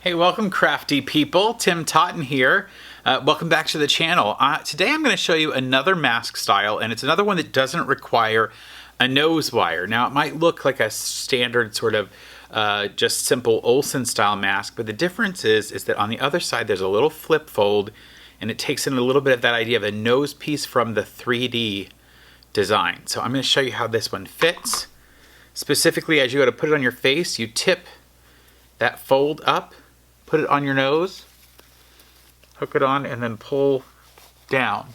Hey, welcome crafty people. Tim Totten here. Welcome back to the channel. Today I'm going to show you another mask style, and it's another one that doesn't require a nose wire. Now it might look like a standard sort of just simple Olsen style mask, but the difference is that on the other side there's a little flip fold, and it takes in a little bit of that idea of a nose piece from the 3D design. So I'm going to show you how this one fits. Specifically, as you go to put it on your face, you tip that fold up, put it on your nose, hook it on, and then pull down.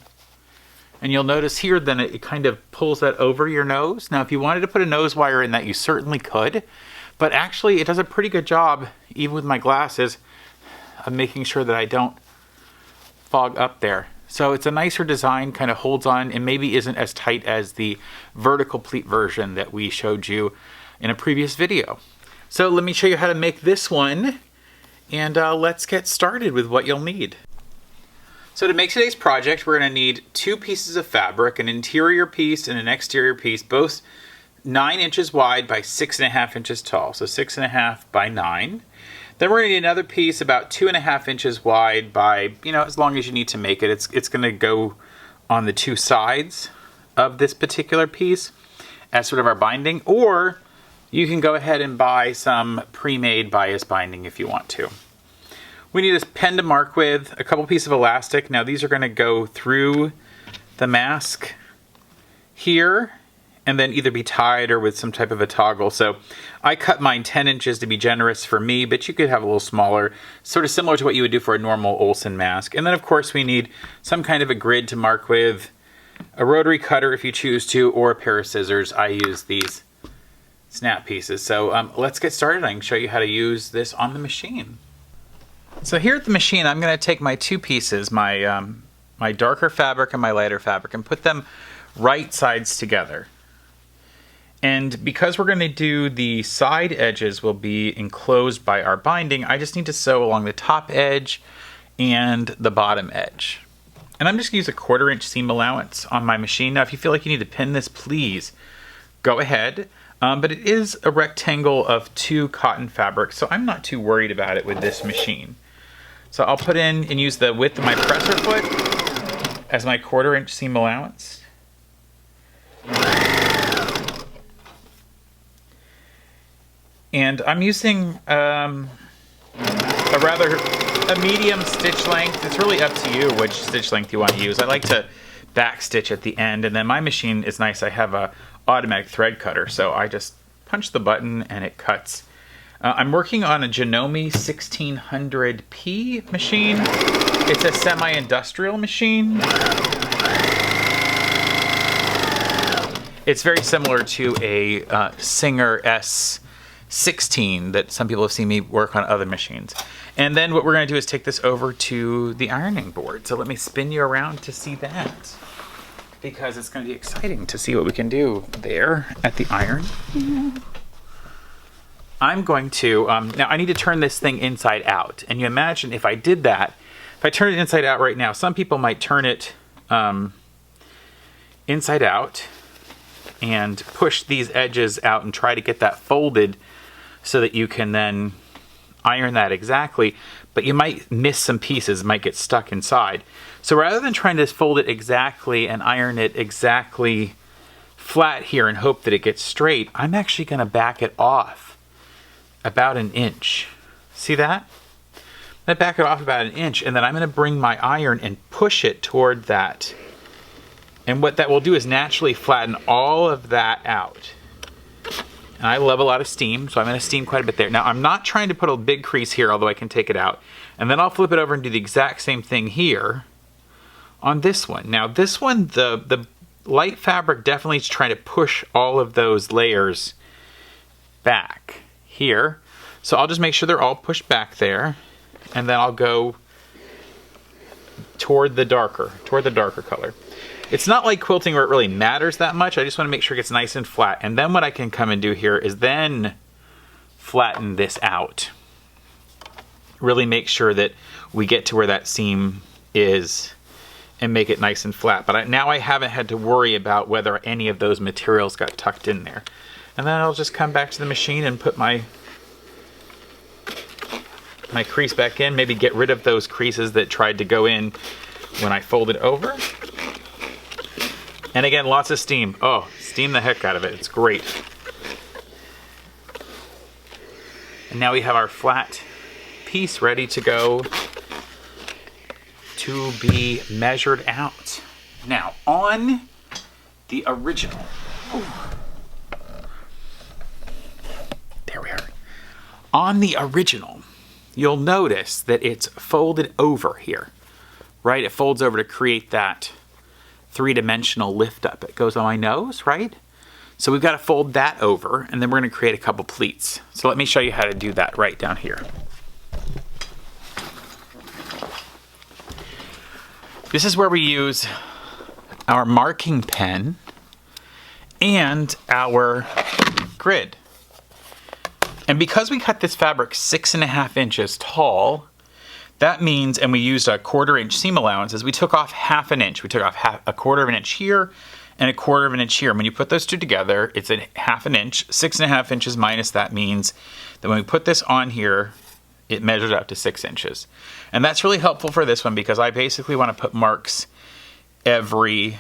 And you'll notice here then it kind of pulls that over your nose. Now if you wanted to put a nose wire in that, you certainly could, but actually it does a pretty good job, even with my glasses, of making sure that I don't fog up there. So it's a nicer design, kind of holds on, and maybe isn't as tight as the vertical pleat version that we showed you in a previous video. So let me show you how to make this one, and let's get started with what you'll need. So to make today's project, we're going to need two pieces of fabric, an interior piece and an exterior piece, both 9 inches wide by 6.5 inches tall, so 6.5 by 9. Then we're going to need another piece about 2.5 inches wide by, as long as you need to make it. It's going to go on the two sides of this particular piece as sort of our binding, or you can go ahead and buy some pre-made bias binding if you want to. We need a pen to mark with, a couple pieces of elastic. Now these are going to go through the mask here and then either be tied or with some type of a toggle. So I cut mine 10 inches to be generous for me, but you could have a little smaller, sort of similar to what you would do for a normal Olsen mask. And then of course we need some kind of a grid to mark with, a rotary cutter if you choose to, or a pair of scissors. I use these snap pieces. So let's get started. I can show you how to use this on the machine. So here at the machine, I'm going to take my two pieces, my my darker fabric and my lighter fabric, and put them right sides together. And because we're going to do the side edges will be enclosed by our binding, I just need to sew along the top edge and the bottom edge. And I'm just going to use a 1/4 inch seam allowance on my machine. Now if you feel like you need to pin this, please go ahead. But it is a rectangle of 2 cotton fabrics, so I'm not too worried about it with this machine. So I'll put in and use the width of my presser foot as my 1/4 inch seam allowance. And I'm using a medium stitch length. It's really up to you which stitch length you want to use. I like to back stitch at the end, and then my machine is nice. I have a automatic thread cutter, so I just punch the button and it cuts. I'm working on a Janome 1600P machine. It's a semi-industrial machine. It's very similar to a Singer S16 that some people have seen me work on other machines. And then what we're going to do is take this over to the ironing board. So let me spin you around to see that, because it's going to be exciting to see what we can do there at the iron. I'm going to, now I need to turn this thing inside out. And you imagine if I did that, if I turn it inside out right now, some people might turn it inside out and push these edges out and try to get that folded so that you can then iron that exactly, but you might miss some pieces, might get stuck inside. So rather than trying to fold it exactly and iron it exactly flat here and hope that it gets straight, I'm actually going to back it off about 1 inch. See that? I'm going to back it off about 1 inch, and then I'm going to bring my iron and push it toward that. And what that will do is naturally flatten all of that out. And I love a lot of steam, so I'm going to steam quite a bit there. Now I'm not trying to put a big crease here, although I can take it out. And then I'll flip it over and do the exact same thing here on this one. Now this one, the light fabric definitely is trying to push all of those layers back here. So I'll just make sure they're all pushed back there, and then I'll go toward the darker color. It's not like quilting where it really matters that much. I just want to make sure it gets nice and flat. And then what I can come and do here is then flatten this out. Really make sure that we get to where that seam is and make it nice and flat. But now I haven't had to worry about whether any of those materials got tucked in there. And then I'll just come back to the machine and put my my crease back in, maybe get rid of those creases that tried to go in when I fold it over. And again, lots of steam. Oh, steam the heck out of it. It's great. And now we have our flat piece ready to go to be measured out. Now, on the original, there we are. On the original, you'll notice that it's folded over here, right? It folds over to create that three-dimensional lift up. It goes on my nose, right? So we've got to fold that over, and then we're going to create a couple pleats. So let me show you how to do that right down here. This is where we use our marking pen and our grid. And because we cut this fabric 6.5 inches tall, that means, and we used a 1/4 inch seam allowances, we took off 1/2 inch. We took off a 1/4 inch here and a 1/4 inch here. When you put those two together, it's a 1/2 inch. 6.5 inches minus that means that when we put this on here, it measures out to 6 inches. And that's really helpful for this one because I basically want to put marks every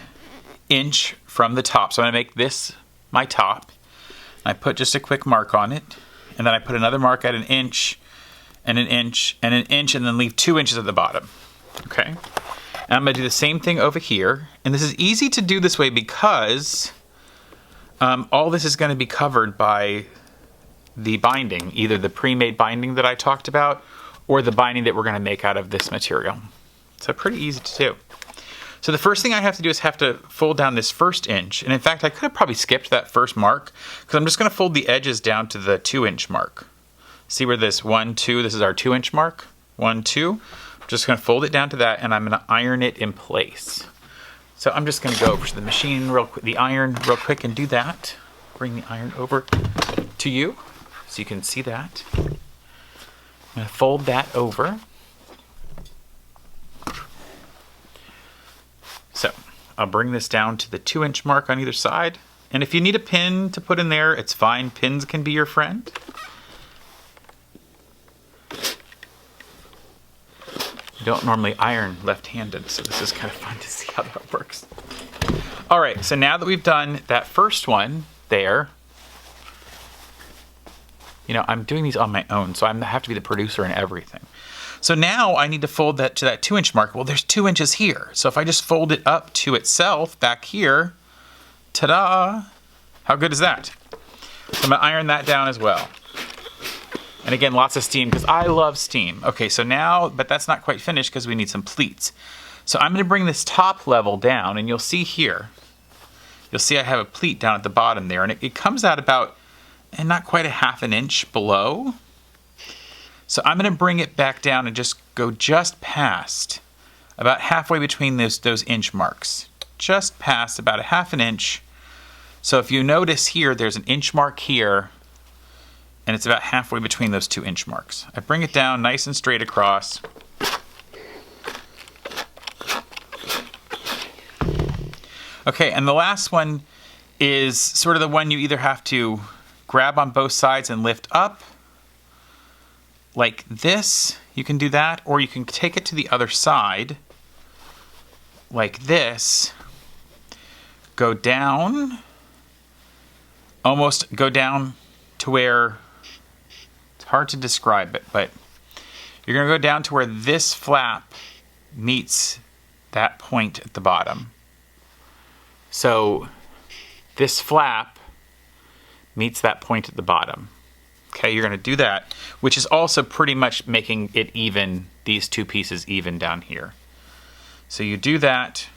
inch from the top. So I'm going to make this my top. I put just a quick mark on it, and then I put another mark at 1 inch, and 1 inch, and 1 inch, and then leave 2 inches at the bottom. Okay? And I'm going to do the same thing over here. And this is easy to do this way because all this is going to be covered by the binding, either the pre-made binding that I talked about or the binding that we're going to make out of this material. So pretty easy to do. So the first thing I have to do is have to fold down this 1st inch. And in fact, I could have probably skipped that first mark because I'm just going to fold the edges down to the 2 inch mark. See where this 1, 2, this is our 2 inch mark. 1, 2. I'm just going to fold it down to that and I'm going to iron it in place. So I'm just going to go over to the machine real quick, the iron real quick and do that. Bring the iron over to you so you can see that. I'm going to fold that over. So I'll bring this down to the 2 inch mark on either side. And if you need a pin to put in there, it's fine. Pins can be your friend. I don't normally iron left-handed, so this is kind of fun to see how that works. All right, so now that we've done that first one there, you know, I'm doing these on my own, so I have to be the producer and everything. So now I need to fold that to that 2 inch mark. Well, there's 2 inches here. So if I just fold it up to itself back here, ta-da, how good is that? So I'm gonna iron that down as well. And again, lots of steam because I love steam. Okay, so now, but that's not quite finished because we need some pleats. So I'm gonna bring this top level down and you'll see here, you'll see I have a pleat down at the bottom there and it comes out about, and not quite 1/2 inch below. So I'm going to bring it back down and just go just past, about halfway between those inch marks. Just past about 1/2 inch. So if you notice here, there's an inch mark here, and it's about halfway between those 2 inch marks. I bring it down nice and straight across. Okay, and the last one is sort of the one you either have to grab on both sides and lift up, like this, you can do that, or you can take it to the other side, like this, go down, almost go down to where, it's hard to describe it, but you're gonna go down to where this flap meets that point at the bottom. So this flap meets that point at the bottom. Okay, you're going to do that, which is also pretty much making it even, these two pieces even down here. So you do that,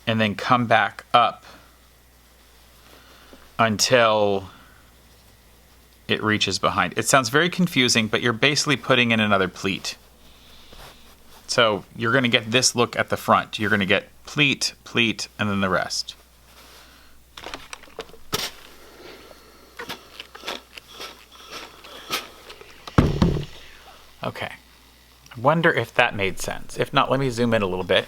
and then come back up until it reaches behind. It sounds very confusing, but you're basically putting in another pleat. So you're going to get this look at the front. You're going to get pleat, pleat, and then the rest. Okay, I wonder if that made sense. If not, let me zoom in a little bit.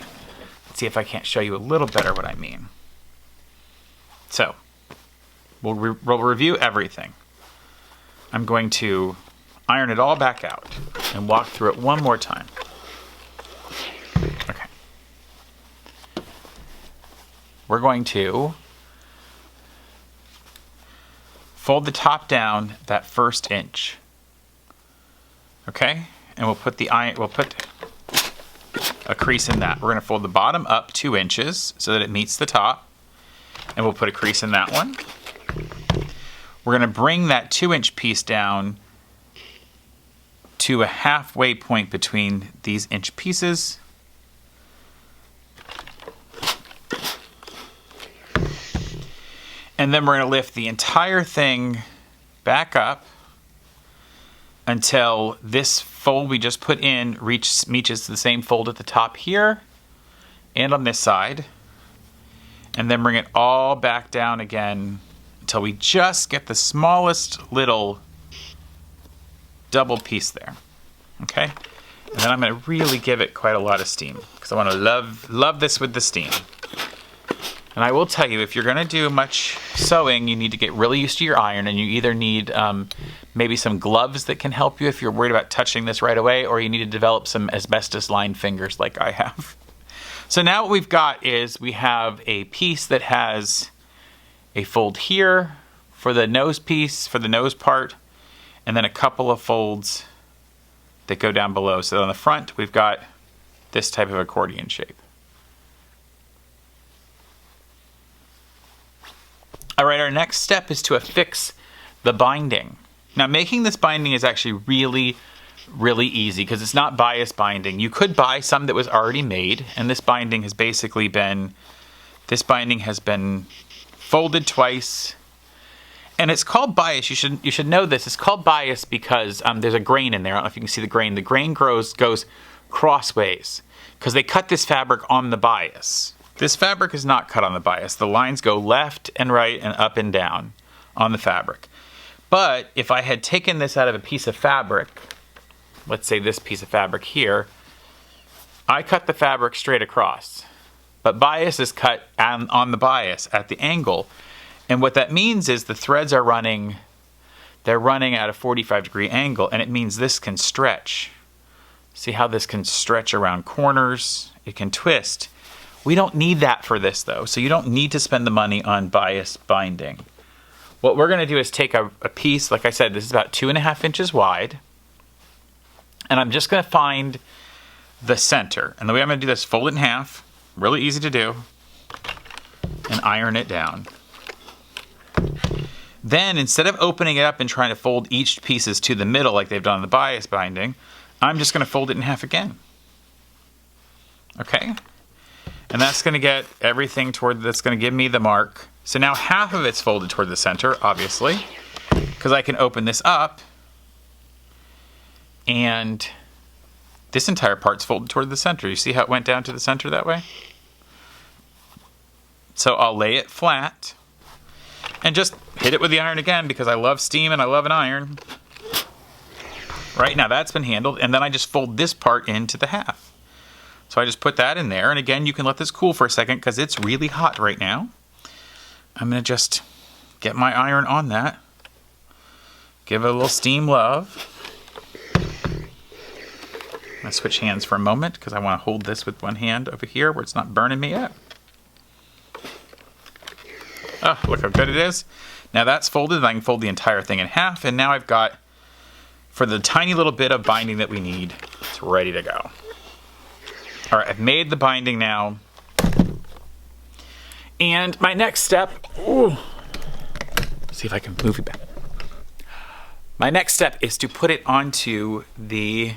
Let's see if I can't show you a little better what I mean. So, we'll review everything. I'm going to iron it all back out and walk through it one more time. Okay. We're going to fold the top down that first inch. Okay? And we'll put a crease in that. We're going to fold the bottom up 2 inches so that it meets the top. And we'll put a crease in that one. We're going to bring that 2-inch piece down to a halfway point between these inch pieces. And then we're going to lift the entire thing back up until this fold we just put in reaches the same fold at the top here and on this side. And then bring it all back down again until we just get the smallest little double piece there. Okay? And then I'm going to really give it quite a lot of steam because I want to love this with the steam. And I will tell you, if you're going to do much sewing, you need to get really used to your iron, and you either need maybe some gloves that can help you if you're worried about touching this right away, or you need to develop some asbestos-lined fingers like I have. So now what we've got is we have a piece that has a fold here for the nose piece, for the nose part, and then a couple of folds that go down below. So on the front, we've got this type of accordion shape. All right, our next step is to affix the binding. Now, making this binding is actually really easy because it's not bias binding. You could buy some that was already made, and this binding has basically been, folded twice. And it's called bias. You should know this. It's called bias because there's a grain in there. I don't know if you can see the grain. The grain goes crossways because they cut this fabric on the bias. This fabric is not cut on the bias. The lines go left and right and up and down on the fabric. But if I had taken this out of a piece of fabric, let's say this piece of fabric here, I cut the fabric straight across. But bias is cut on the bias at the angle. And what that means is the threads are running at a 45-degree angle, and it means this can stretch. See how this can stretch around corners? It can twist. We don't need that for this though, so you don't need to spend the money on bias binding. What we're going to do is take a piece, like I said, this is about 2.5 inches wide, and I'm just going to find the center. And the way I'm going to do this, fold it in half, really easy to do, and iron it down. Then, instead of opening it up and trying to fold each pieces to the middle like they've done in the bias binding, I'm just going to fold it in half again. Okay? And that's going to get everything that's going to give me the mark. So now half of it's folded toward the center, obviously, because I can open this up, and this entire part's folded toward the center. You see how it went down to the center that way? So I'll lay it flat and just hit it with the iron again because I love steam and I love an iron. Right, now that's been handled, and then I just fold this part into the half. So I just put that in there, and again, you can let this cool for a second because it's really hot right now. I'm going to just get my iron on that. Give it a little steam love. I'm going to switch hands for a moment because I want to hold this with one hand over here where it's not burning me up. Oh, look how good it is. Now that's folded, and I can fold the entire thing in half, and now I've got, for the tiny little bit of binding that we need, it's ready to go. All right, I've made the binding now. And my next step, see if I can move it back. My next step is to put it onto the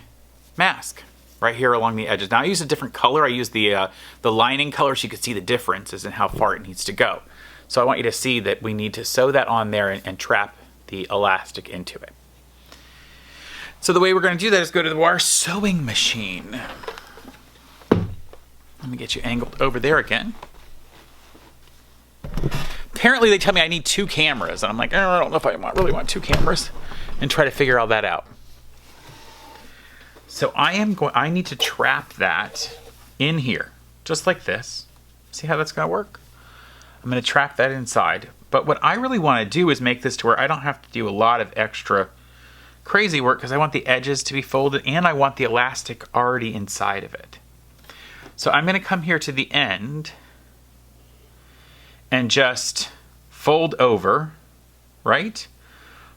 mask right here along the edges. Now I use a different color. I use the lining color so you can see the differences in how far it needs to go. So I want you to see that we need to sew that on there and trap the elastic into it. So the way we're going to do that is go to our sewing machine. Let me get you angled over there again. Apparently they tell me I need 2 cameras, and I'm like, I don't know if I really want 2 cameras, and try to figure all that out. So I need to trap that in here, just like this. See how that's going to work? I'm going to trap that inside. But what I really want to do is make this to where I don't have to do a lot of extra crazy work because I want the edges to be folded and I want the elastic already inside of it. So I'm going to come here to the end and just fold over, right?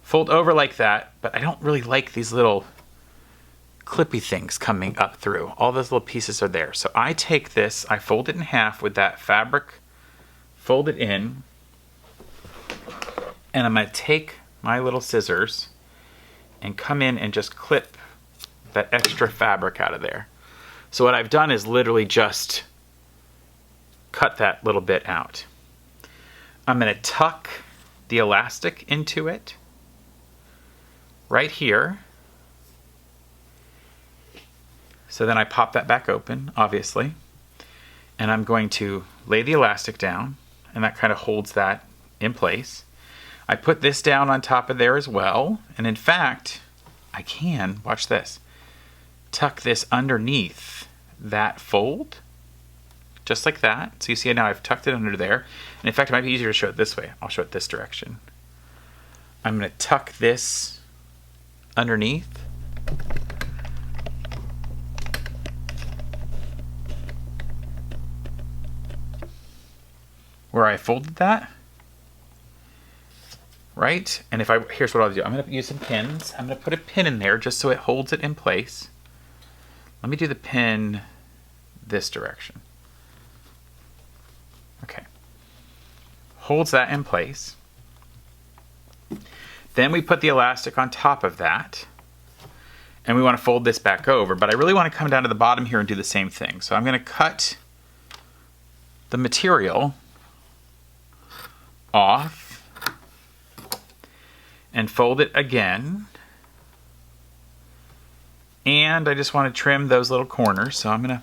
Fold over like that, but I don't really like these little clippy things coming up through. All those little pieces are there. So I take this, I fold it in half with that fabric, fold it in, and I'm going to take my little scissors and come in and just clip that extra fabric out of there. So what I've done is literally just cut that little bit out. I'm going to tuck the elastic into it right here. So then I pop that back open, obviously, and I'm going to lay the elastic down, and that kind of holds that in place. I put this down on top of there as well, and in fact, I can, watch this, tuck this underneath that fold, just like that. So you see now I've tucked it under there, and in fact it might be easier to show it this way. I'll show it this direction. I'm going to tuck this underneath. Where I folded that, right? And here's what I'll do. I'm going to use some pins. I'm going to put a pin in there just so it holds it in place. Let me do the pin this direction. Okay. Holds that in place. Then we put the elastic on top of that. And we want to fold this back over, but I really want to come down to the bottom here and do the same thing. So I'm going to cut the material off and fold it again, and I just want to trim those little corners, so I'm going to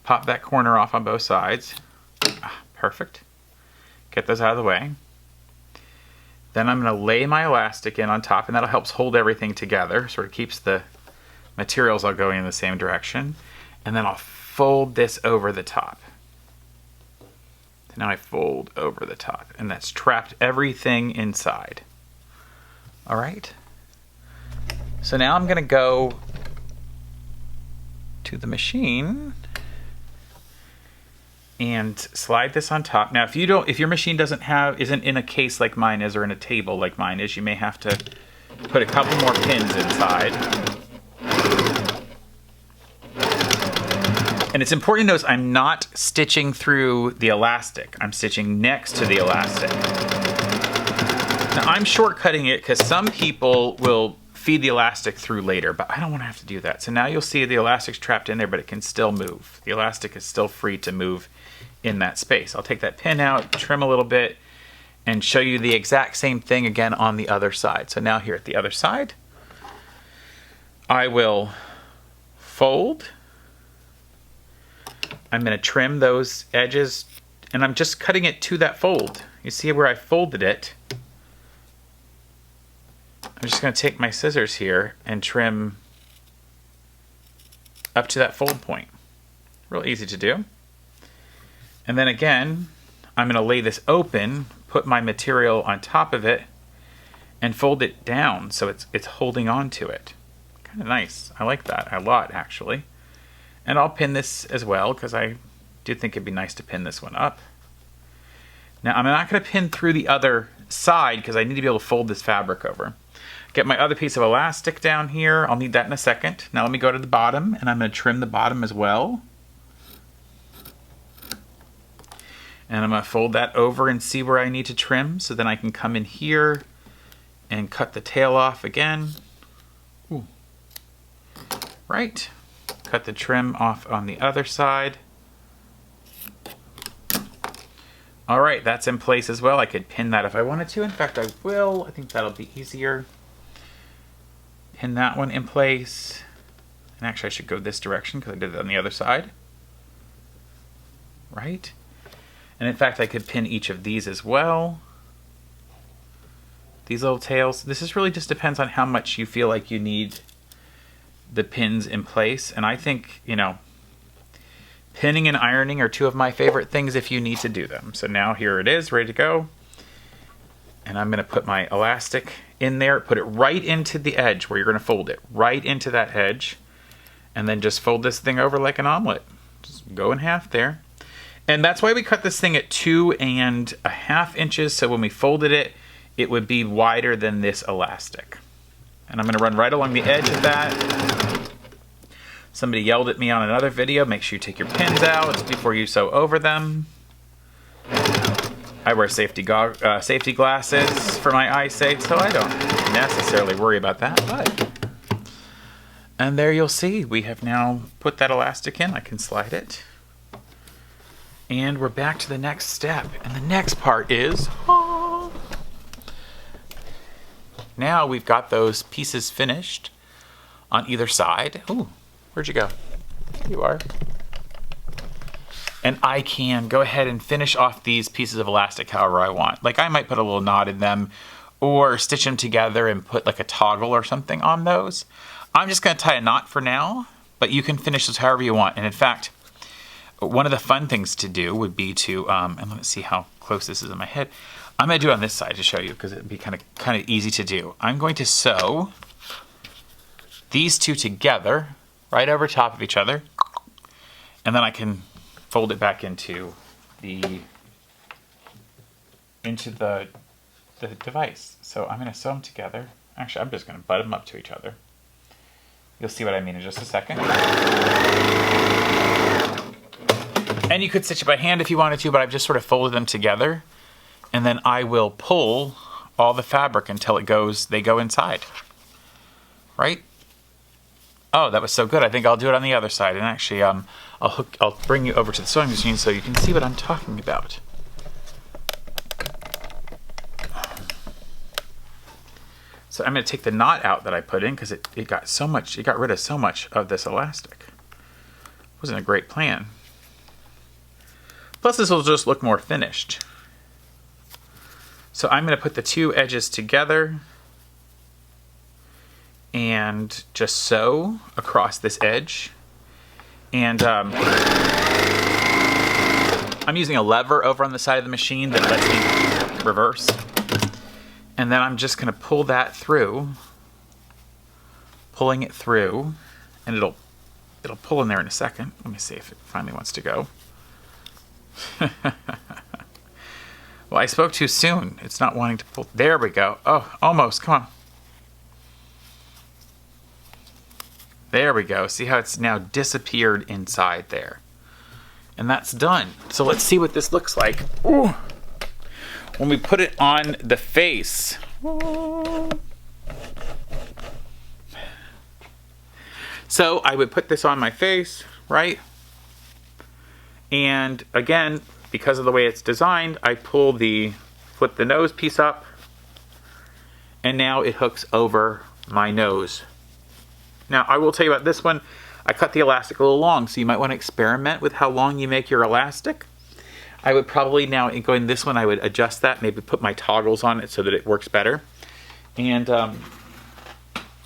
pop that corner off on both sides. Perfect. Get those out of the way. Then I'm going to lay my elastic in on top, and that'll help hold everything together, sort of keeps the materials all going in the same direction, and then I'll fold this over the top. Now I fold over the top, and that's trapped everything inside. All right. So now I'm going to go to the machine and slide this on top. Now, if your machine isn't in a case like mine is or in a table like mine is, you may have to put a couple more pins inside. And it's important to notice I'm not stitching through the elastic. I'm stitching next to the elastic. Now I'm shortcutting it because some people will feed the elastic through later, but I don't want to have to do that. So now you'll see the elastic's trapped in there, but it can still move. The elastic is still free to move in that space. I'll take that pin out, trim a little bit, and show you the exact same thing again on the other side. So now here at the other side, I will fold. I'm going to trim those edges, and I'm just cutting it to that fold. You see where I folded it? I'm just going to take my scissors here and trim up to that fold point. Real easy to do. And then again, I'm going to lay this open, put my material on top of it, and fold it down so it's holding on to it. Kind of nice. I like that a lot, actually. And I'll pin this as well because I do think it'd be nice to pin this one up. Now I'm not going to pin through the other side because I need to be able to fold this fabric over. Get my other piece of elastic down here. I'll need that in a second. Now let me go to the bottom, and I'm going to trim the bottom as well. And I'm going to fold that over and see where I need to trim, so then I can come in here and cut the tail off again. Ooh. Right. Cut the trim off on the other side. All right, that's in place as well. I could pin that if I wanted to. In fact, I will. I think that'll be easier. Pin that one in place. And actually, I should go this direction because I did it on the other side. Right? And in fact, I could pin each of these as well. These little tails. This really just depends on how much you feel like you need the pins in place. And I think, pinning and ironing are two of my favorite things if you need to do them. So now here it is, ready to go. And I'm going to put my elastic in there, put it right into the edge where you're going to fold it, right into that edge. And then just fold this thing over like an omelet. Just go in half there. And that's why we cut this thing at 2.5 inches. So when we folded it, it would be wider than this elastic. And I'm going to run right along the edge of that. Somebody yelled at me on another video, make sure you take your pins out before you sew over them. I wear safety glasses for my eyesight, so I don't necessarily worry about that. But, and there you'll see, we have now put that elastic in. I can slide it. And we're back to the next step. And the next part is, now we've got those pieces finished on either side. Ooh, where'd you go? There you are. And I can go ahead and finish off these pieces of elastic however I want. Like I might put a little knot in them or stitch them together and put like a toggle or something on those. I'm just gonna tie a knot for now, but you can finish this however you want. And in fact, one of the fun things to do would be to, and let's see how close this is in my head. I'm gonna do it on this side to show you because it'd be kind of easy to do. I'm going to sew these two together right over top of each other, and then I can fold it back into the device. So I'm going to sew them together. Actually, I'm just going to butt them up to each other. You'll see what I mean in just a second. And you could stitch it by hand if you wanted to, but I've just sort of folded them together. And then I will pull all the fabric until they go inside. Right? Oh, that was so good. I think I'll do it on the other side. And actually, I'll bring you over to the sewing machine so you can see what I'm talking about. So I'm going to take the knot out that I put in because it got rid of so much of this elastic. It wasn't a great plan. Plus this will just look more finished. So I'm going to put the two edges together and just sew across this edge. And I'm using a lever over on the side of the machine that lets me reverse. And then I'm just going to pull that through, pulling it through, and it'll pull in there in a second. Let me see if it finally wants to go. Well, I spoke too soon. It's not wanting to pull. There we go. Oh, almost. Come on. There we go. See how it's now disappeared inside there. And that's done. So let's see what this looks like. Ooh. When we put it on the face. So I would put this on my face, right? And again, because of the way it's designed, I flip the nose piece up, and now it hooks over my nose. Now, I will tell you about this one. I cut the elastic a little long, so you might want to experiment with how long you make your elastic. I would probably now, going this one, I would adjust that, maybe put my toggles on it so that it works better. And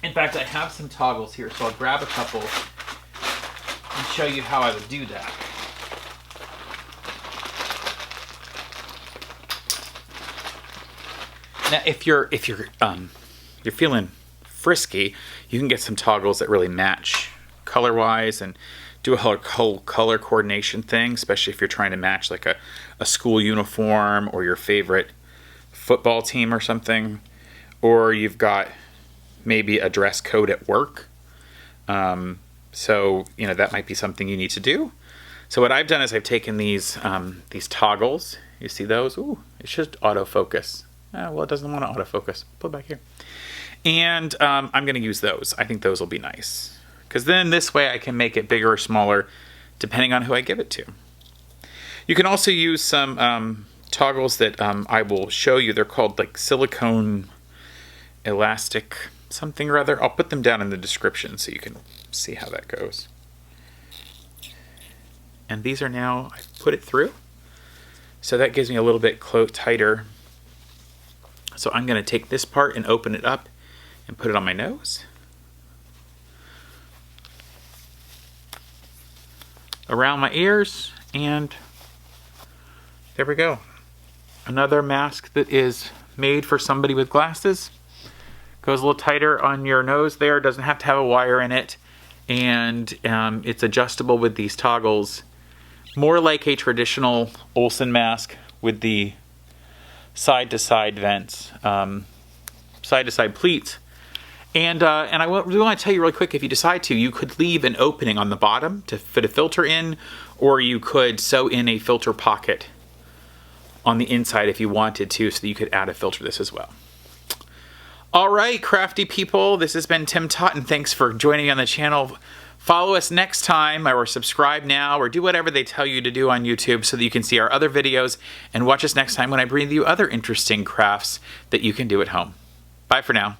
in fact, I have some toggles here, so I'll grab a couple and show you how I would do that. Now, if you're feeling frisky, you can get some toggles that really match color-wise and do a whole color coordination thing, especially if you're trying to match like a school uniform or your favorite football team or something, or you've got maybe a dress code at work. So, that might be something you need to do. So what I've done is I've taken these toggles. You see those? Ooh, it should autofocus. Well, it doesn't want to autofocus. Put it back here. And I'm going to use those. I think those will be nice. Because then this way I can make it bigger or smaller depending on who I give it to. You can also use some toggles that I will show you. They're called like silicone elastic something or other. I'll put them down in the description so you can see how that goes. And these are now, I put it through. So that gives me a little bit tighter. So I'm going to take this part and open it up and put it on my nose. Around my ears, and there we go. Another mask that is made for somebody with glasses. Goes a little tighter on your nose there. Doesn't have to have a wire in it. And it's adjustable with these toggles. More like a traditional Olsen mask with the side-to-side vents, side-to-side pleats. And I really want to tell you really quick, if you decide to, you could leave an opening on the bottom to fit a filter in, or you could sew in a filter pocket on the inside if you wanted to, so that you could add a filter to this as well. All right, crafty people, this has been Tim Totten. Thanks for joining me on the channel. Follow us next time, or subscribe now, or do whatever they tell you to do on YouTube so that you can see our other videos, and watch us next time when I bring you other interesting crafts that you can do at home. Bye for now.